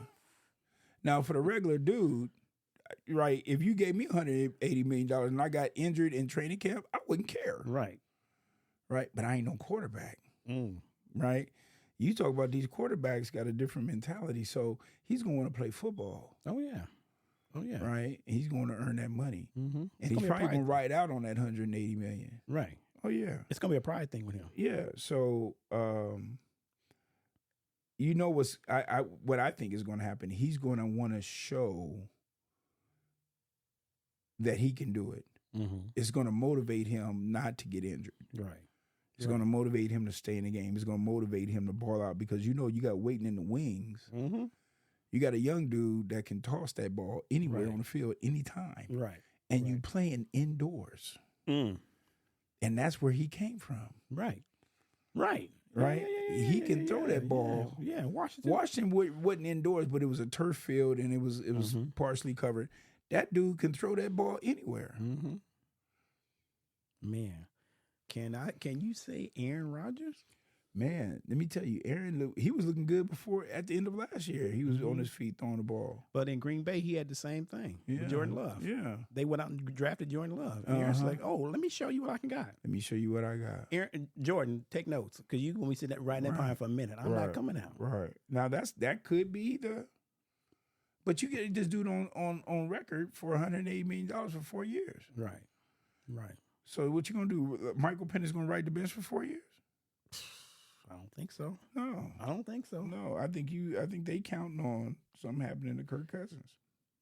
Now, for the regular dude, right, if you gave me $180 million and I got injured in training camp, I wouldn't care. Right. Right? But I ain't no quarterback. Right? You talk about these quarterbacks got a different mentality, so he's going to want to play football. Oh, yeah. Right? He's going to earn that money. Mm-hmm. And he's probably going to ride out on that $180 million. Right. Oh, yeah. It's going to be a pride thing with him. Yeah. So, you know what I think is going to happen? He's going to want to show that he can do it. It's going to motivate him not to get injured. Right. It's going to motivate him to stay in the game. It's going to motivate him to ball out because you got waiting in the wings. You got a young dude that can toss that ball anywhere on the field anytime. Right. And you playing indoors. And that's where he came from. Right. He can throw that ball. Yeah, Washington. Washington wasn't indoors, but it was a turf field and it was partially covered. That dude can throw that ball anywhere. Man, can you say Aaron Rodgers? Man, let me tell you, Aaron, he was looking good before at the end of last year. He was on his feet throwing the ball. But in Green Bay, he had the same thing with Jordan Love. Yeah. They went out and drafted Jordan Love. And Aaron's like, oh, let me show you what I can got. Let me show you what I got. Jordan, take notes because you're going to be sitting right in that pine for a minute. I'm not coming out. Right. Now, that could be but you get this dude on record for $180 million for 4 years. Right. So what you going to do? Michael Penix going to ride the bench for 4 years? I don't think so. No. I don't think so. No, I think they counting on something happening to Kirk Cousins.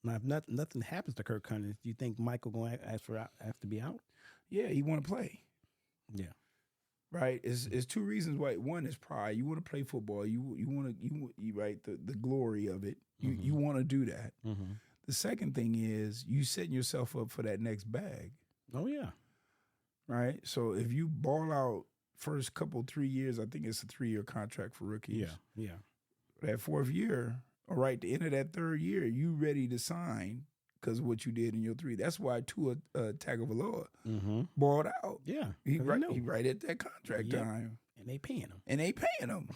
Now, if nothing happens to Kirk Cousins, do you think Michael going to have to be out? Yeah, he want to play. Yeah. Right? It's two reasons why. One is pride. You want to play football. You want the glory of it. You want to do that. The second thing is you setting yourself up for that next bag. Oh, yeah. Right? So if you ball out first 3 years, I think it's a 3-year contract for rookies. Yeah. That 4th year, all right, the end of that 3rd year, you ready to sign because of what you did in your 3. That's why Tua Tagovailoa balled out. Yeah. He right at that contract time. And they paying him.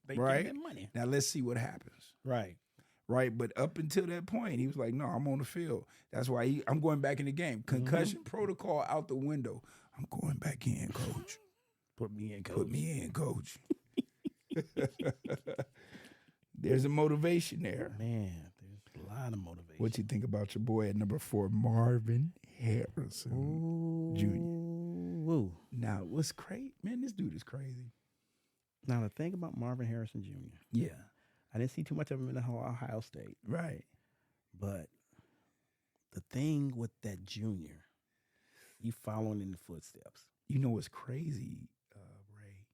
They right? Get that money. Now let's see what happens. Right. But up until that point, he was like, no, I'm on the field. That's why I'm going back in the game. Concussion protocol out the window. I'm going back in, coach. Put me in, coach. There's a motivation there. Man, there's a lot of motivation. What you think about your boy at number 4, Marvin Harrison Jr.? Now, what's crazy? Man, this dude is crazy. Now, the thing about Marvin Harrison Jr. Yeah. I didn't see too much of him in Ohio State. Right. But the thing with that junior, you following in the footsteps. You know what's crazy, Ray,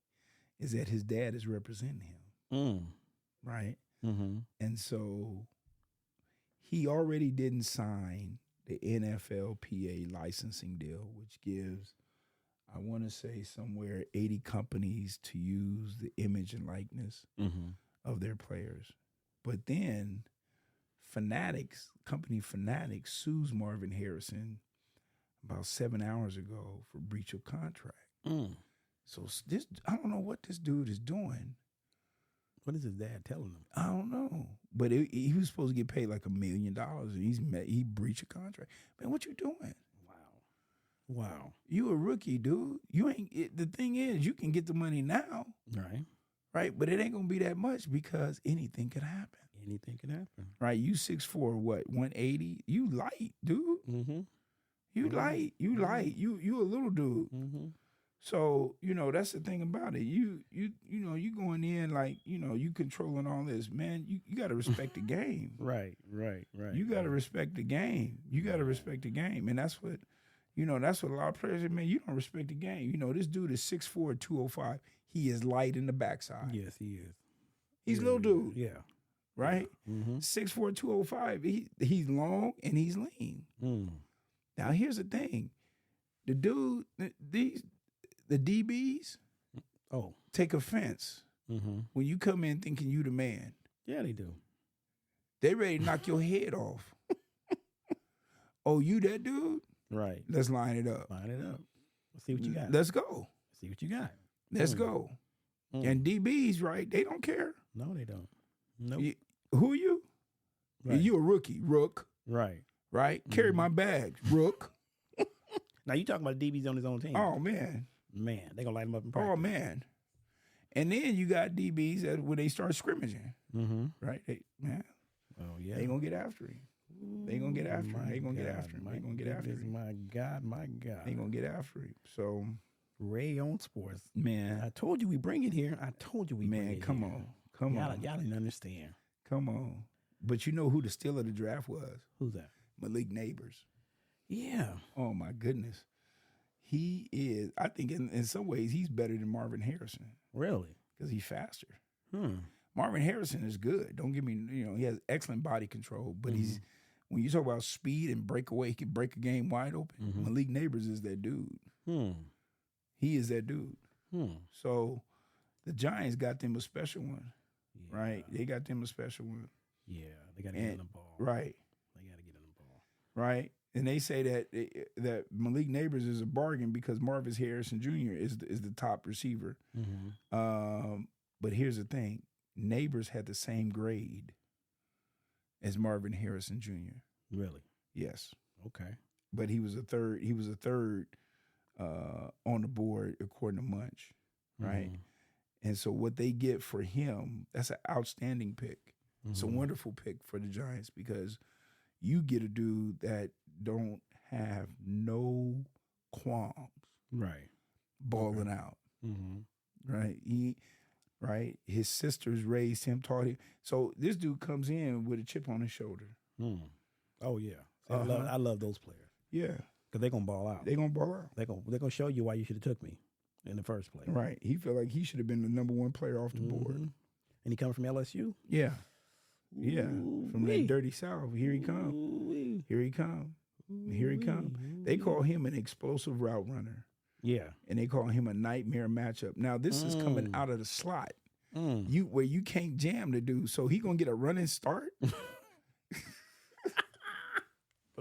is that his dad is representing him. Right? And so he already didn't sign the NFLPA licensing deal, which gives, I want to say, somewhere 80 companies to use the image and likeness of their players. But then company Fanatics sues Marvin Harrison about 7 hours ago for breach of contract. So I don't know what this dude is doing. What is his dad telling him? I don't know. But he was supposed to get paid like $1 million, and he breached a contract. Man, what you doing? Wow. You a rookie, dude. The thing is, you can get the money now. Right? But it ain't going to be that much because anything could happen. Anything can happen. Right? You 6'4", what, 180? You light, dude. Mm-hmm. You light. You light. You a little dude. Mm-hmm. So, that's the thing about it. You going in like, you controlling all this. Man, you got to respect the game. Right. You got to respect the game. You got to respect the game. And that's what, that's what a lot of players say, man, you don't respect the game. This dude is 6'4", 205. He is light in the backside. Yes, he is. He's a little dude. Yeah. Right? Mm-hmm. 6'4", 205. He's long and he's lean. Now, here's the thing. The dude, the DBs take offense when you come in thinking you the man. Yeah, they do. They ready to knock your head off. Oh, you that dude? Right. Let's line it up. Let's see what you got. Let's go. See what you got. Let's go. And DBs, right, they don't care. No, they don't. Nope. Who are you? Right. You a rookie, rook. Right. Carry my bags, rook. Now, you talking about DBs on his own team. Oh, man. Man, they going to light him up in practice. Oh, man. And then you got DBs that when they start scrimmaging, right? They going to get after him. They going to get after him. They going to get after him. They going to get after him. My God. They going to get after him. So, Ray on Sports. Man. I told you we bring it here. Bring it Man, come here. on. Come on. Y'all didn't understand. Come on. But you know who the steal of the draft was? Who's that? Malik Neighbors. Yeah. Oh, my goodness. He is, I think in some ways, he's better than Marvin Harrison. Really? Because he's faster. Marvin Harrison is good. Don't get me, he has excellent body control, but he's, when you talk about speed and breakaway, he can break a game wide open. Malik Neighbors is that dude. He is that dude. So the Giants got them a special one, right? They got them a special one. Yeah, they got to get in the ball. Right. They got to get in the ball. Right. And they say that Malik Neighbors is a bargain because Marvin Harrison Jr. is the top receiver. But here's the thing. Neighbors had the same grade as Marvin Harrison Jr. Really? Yes. Okay. But he was a third on the board according to Munch, right? And so what they get for him, that's an outstanding pick. It's a wonderful pick for the Giants because you get a dude that don't have no qualms, right? Balling out, right? His sisters raised him, taught him. So this dude comes in with a chip on his shoulder. Oh yeah, I love those players. Yeah, because they're gonna ball out. They're gonna ball out. They're gonna show you why you should have took me in the first place. Right. He felt like he should have been the number one player off the board. And he coming from LSU. Yeah. Yeah, from that dirty South. Here he come. Here he come. Here he come. They call him an explosive route runner. Yeah. And they call him a nightmare matchup. Now, this is coming out of the slot. Where you can't jam the dude. So he going to get a running start. Put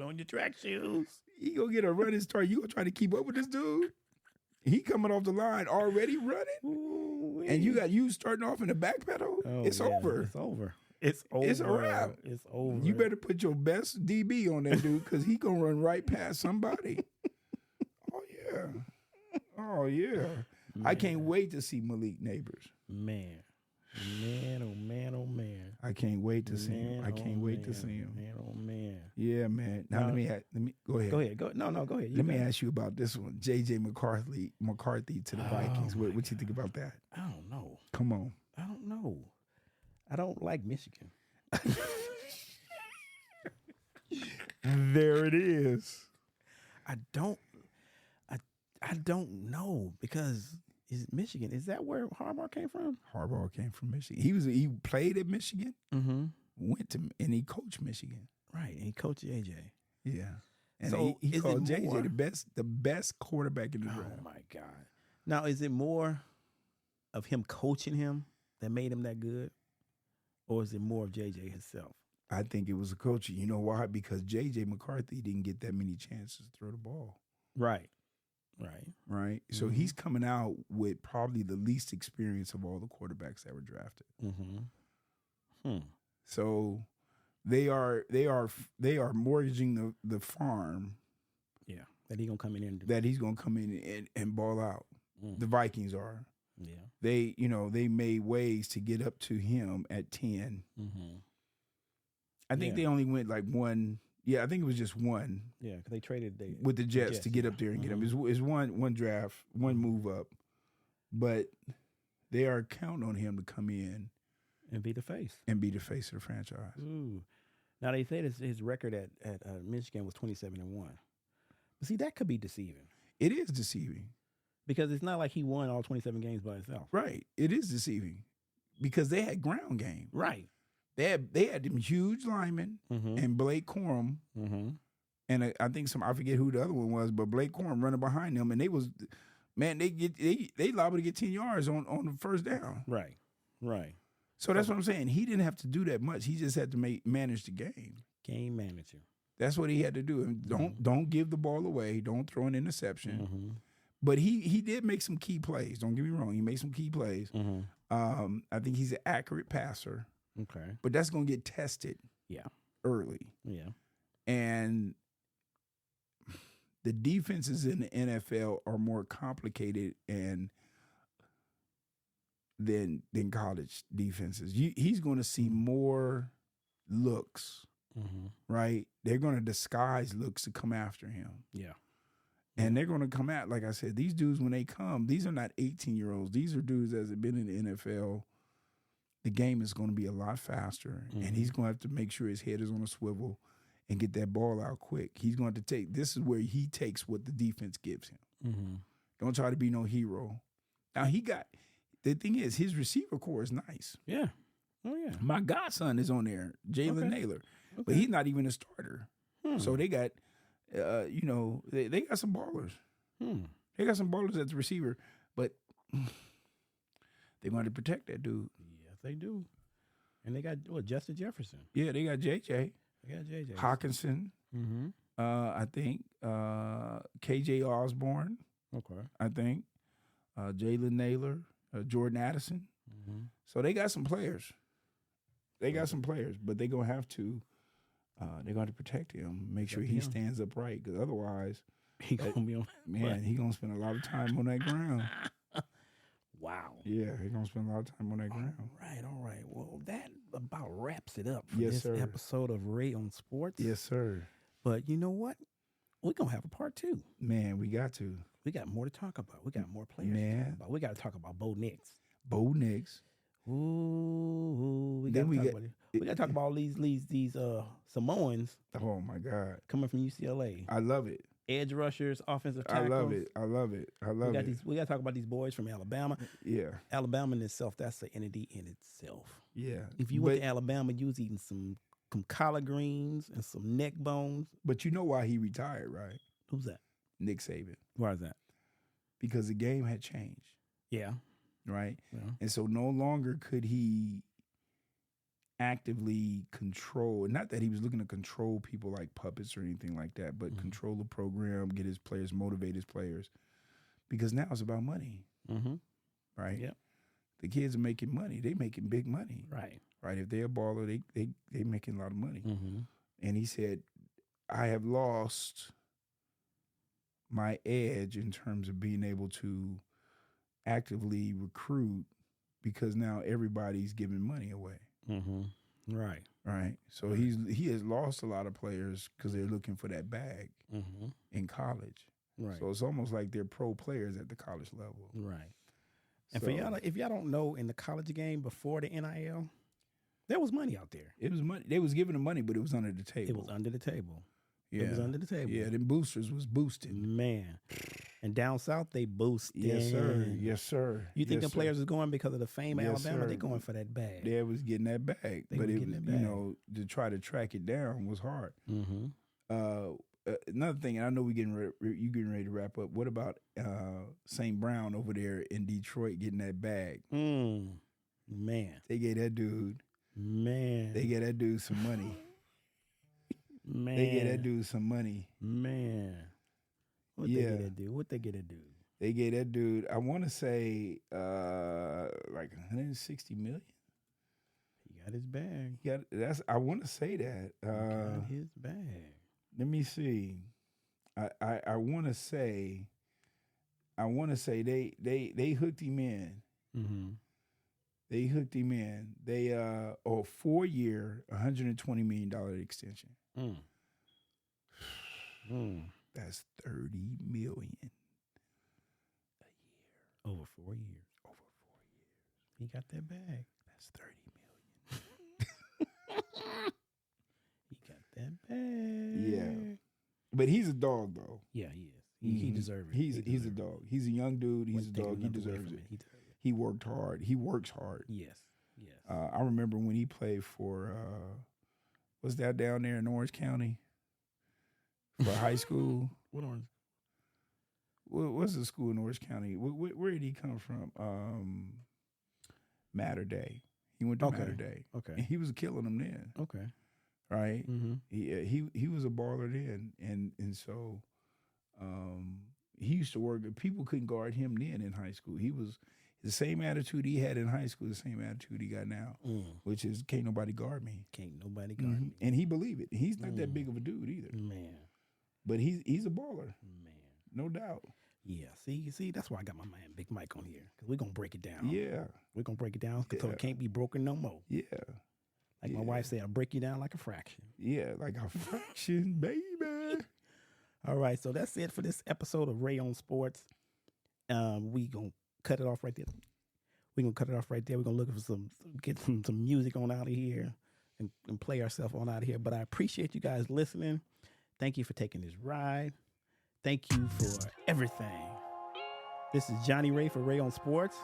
on your track shoes. He going to get a running start. You going to try to keep up with this dude? He coming off the line already running. And you got you starting off in the back pedal. It's over. It's over. It's over. It's a wrap. It's over. You better put your best DB on that dude because he gonna run right past somebody. Oh yeah. Man. I can't wait to see Malik Neighbors. Man. I can't wait to see him. I can't wait to see him. Man. Yeah, man. Now let me go ahead. Go ahead. No, go ahead. Let me ask you about this one. JJ McCarthy to the Vikings. What you think about that? I don't know. Come on. I don't know. I don't like Michigan. There it is. I don't know because is Michigan, is that where Harbaugh came from? Harbaugh came from Michigan. He played at Michigan, went to and he coached Michigan. Right, and he coached JJ. Yeah. And so he called JJ the best quarterback in the draft. Oh my God. Now is it more of him coaching him that made him that good? or is it more of JJ himself? I think it was the coaching. You know why? Because J.J. McCarthy didn't get that many chances to throw the ball. Right. So he's coming out with probably the least experience of all the quarterbacks that were drafted. So they are mortgaging the farm. Yeah, that he's gonna come in and do. That he's gonna come in and ball out. The Vikings are. Yeah. They made ways to get up to him at 10. I think they only went like one. Yeah, I think it was just one. Yeah, because they traded with the Jets to get up there and get him. It's one draft, one move up, but they are counting on him to come in and be the face of the franchise. Ooh. Now they say his record at Michigan was 27-1, but see that could be deceiving. It is deceiving because it's not like he won all 27 games by himself. Right, it is deceiving because they had ground game. Right. They had them huge linemen and Blake Corum, and I think I forget who the other one was, but Blake Corum running behind them, and they liable to get 10 yards on the first down. Right. So that's what I'm saying. He didn't have to do that much. He just had to manage the game. Game manager. That's what he had to do. And don't give the ball away. Don't throw an interception. But he did make some key plays. Don't get me wrong. He made some key plays. I think he's an accurate passer. Okay. But that's going to get tested early. Yeah. And the defenses in the NFL are more complicated than college defenses. He's going to see more looks, right? They're going to disguise looks to come after him. Yeah. And they're going to come out, like I said, these dudes, when they come, these are not 18-year-olds. These are dudes that have been in the NFL. The game is going to be a lot faster, and he's going to have to make sure his head is on a swivel and get that ball out quick. He's going to take – this is where he takes what the defense gives him. Don't try to be no hero. Now, the thing is, his receiver core is nice. Yeah. Oh, yeah. My godson is on there, Jalen Naylor, but he's not even a starter. So they got they got some ballers. They got some ballers at the receiver, but they're going to protect that dude. Yes, they do. And they got Justin Jefferson. Yeah, they got JJ. They got JJ. Hawkinson. I think KJ Osborne. Okay. I think Jalen Naylor, Jordan Addison. So they got some players. They got some players, but they're gonna have to. They're going to protect him, make sure he stands upright, because otherwise, he gonna be on. Man, he gonna spend a lot of time on that ground. Wow. Yeah, he's gonna spend a lot of time on that ground. All right. Well, that about wraps it up for Yes, this sir. episode of Ray on Sports. Yes, sir. But you know what? We're gonna have a part 2. Man, we got to. We got more to talk about. We got more players Man. to talk about. We got to talk about Bo Nix. Bo Nix. Ooh, we got to talk about all these Samoans. Oh my God, coming from UCLA. I love it. Edge rushers, offensive tackles. I love it. We got to talk about these boys from Alabama. Yeah, Alabama in itself, that's an entity in itself. Yeah. If you went to Alabama, you was eating some collard greens and some neck bones. But you know why he retired, right? Who's that? Nick Saban. Why is that? Because the game had changed. Yeah. Right? Yeah. And so no longer could he actively control, not that he was looking to control people like puppets or anything like that, but control the program, get his players, motivate his players. Because now it's about money. Right? Yep. The kids are making money. They making big money. Right. Right? If they're a baller, they making a lot of money. And he said, I have lost my edge in terms of being able to actively recruit because now everybody's giving money away. Right. So he has lost a lot of players because they're looking for that bag in college. Right. So it's almost like they're pro players at the college level. Right. And for y'all, if y'all don't know, in the college game before the NIL, there was money out there. It was money. They was giving them money, but it was under the table. It was under the table. Yeah. It was under the table. Yeah, them boosters was boosted. Man. And down south, they boosted. Yes, sir. Yes, sir. You think yes, the players is going because of the fame of yes, Alabama? Sir. They going for that bag. They was getting that bag. But it was, you know, to try to track it down was hard. Another thing, and I know you getting ready to wrap up. What about St. Brown over there in Detroit getting that bag? Man. They gave that dude Man. They get that dude some money. Man. They get that dude some money. Man. What they get that dude? What they get that dude? They gave that dude, I want to say, like 160 million. He got his bag. I want to say that. Got his bag. Let me see. I want to say they hooked him in. Mm-hmm. They hooked him in. They 4-year, $120 million extension. That's $30 million a year. Over 4 years. He got that bag. That's $30 million. He got that bag. Yeah, but he's a dog though. Yeah, he is. He deserves it. He's a dog. He's a young dude. He's a dog. He deserves it. He worked hard. He works hard. Yes. I remember when he played for was that down there in Orange County for high school? What Orange? What's the school in Orange County? Where did he come from? Mater Day. He went to Mater Day. Okay. And he was killing them then. Okay. Right. Mm-hmm. He was a baller then, and so he used to work. People couldn't guard him then in high school. He was the same attitude he had in high school, the same attitude he got now, which is can't nobody guard me. Can't nobody guard me. And he believed it. He's not that big of a dude either. Man. But he's a baller. Man. No doubt. Yeah. See, that's why I got my man Big Mike on here, because we're gonna break it down. Yeah. We're gonna break it down so it can't be broken no more. Yeah. Like my wife said, I'll break you down like a fraction. Yeah, like a fraction, baby. All right, so that's it for this episode of Ray on Sports. We gonna cut it off right there. We're gonna look for get some music on out of here and play ourselves on out of here. But I appreciate you guys listening. Thank you for taking this ride. Thank you for everything. This is Johnny Ray for Ray on Sports.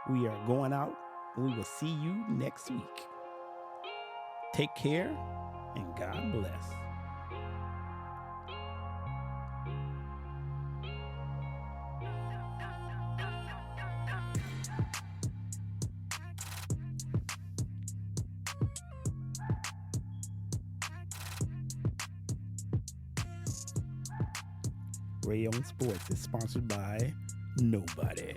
We are going out, and we will see you next week. Take care, and God bless. Ray on Sports is sponsored by nobody.